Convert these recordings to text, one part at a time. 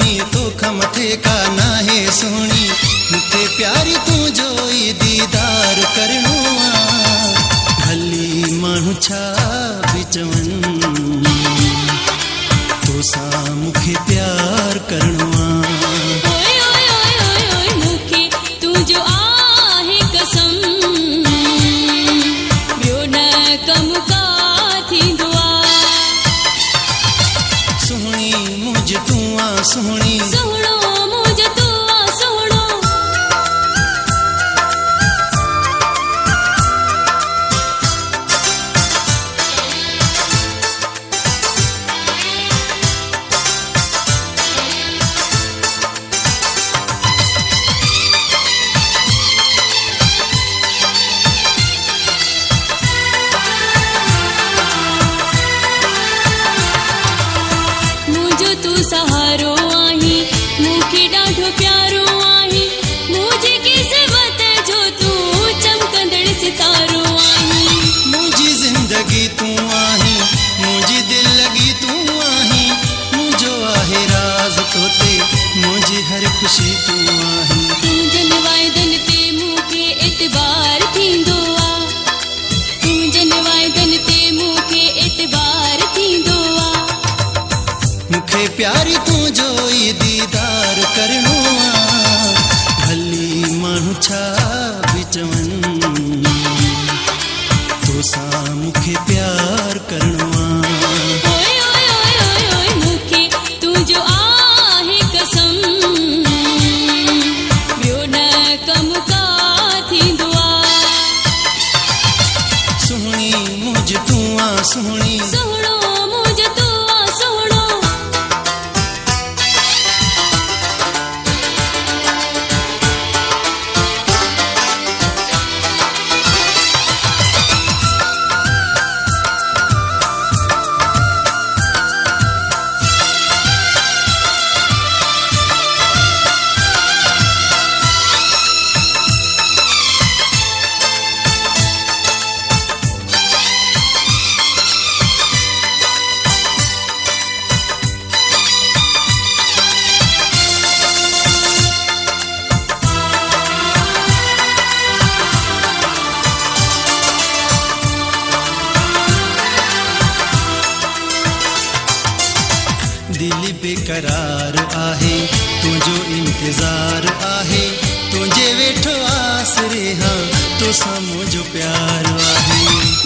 सुहिणी तोखा मथे का नाहे सुहिणी मूंखे प्यारी तूं जो ई दीदार करणो आहे। भली माण्हू छा बि चवनि तोसां मूंखे प्यार करणो आहे। ओए ओए ओए ओए ओए मूंखे तुंहिंजो आहे कसम ॿियो न कमु का थींदो आहे। सुहिणी मुंहिंज तूं आहे सुहिणी सुहिणो मुंहिंजो तूं आहे सुहिणो। मुंहिंजो तूं सहारो आहीं मूंखे ॾाढो प्यारो आहीं मुंहिंजी क़िस्मत जो तूं चमकंदड़ सितारो आहीं। मुंहिंजी ज़िंदगी तूं आहीं मुंहिंजी दिलि लॻी तूं आहीं मुंहिंजो आहे राज़ तोते मुंहिंजी हर ख़ुशी तूं आहीं। तुंहिंजनि वाइदनि ते मूंखे एतबार थींदो आहे। तुंहिंजनि वाइदनि ते मूंखे एतबार थींदो आहे। मूंखे प्यारी तूं जो ई दीदार करणो आहे। भली माण्हू छा बि चवनि तोसां मूंखे प्यार करणो आहे। ओए ओए ओए ओए ओए मूंखे तुंहिंजो आहे कसम ॿियो न कमु का थींदो आहे। सुहिणी मुंहिंज तूं आहे सुहिणी सुहिणो मुंहिंजो तूं आहे सुहिणो। दिल बेकरार आहे तुंहिंजो इंतज़ार आहे तुंहिंजे वेठो आसरे हां तोसां मुंहिंजो प्यार आहे।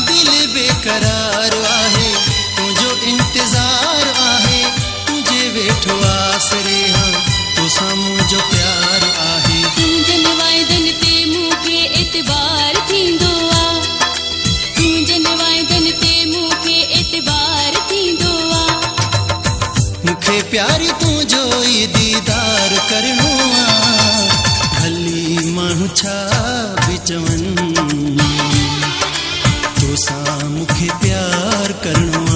दिल बेकरार आहे तुंहिंजो इंतज़ार आहे तुंहिंजे वेठो आसरे हां तोसां मुंहिंजो प्यार आहे। तुंहिंजनि वाइदनि ते मूंखे एतबार थींदो आहे। तुंहिंजनि वाइदनि ते मूंखे एतबार थींदो आहे। मूंखे प्यारी तूं जो ई दीदार करणो आहे। भली माण्हू छा बि चवनि तोसां मूंखे प्यार करणो आहे।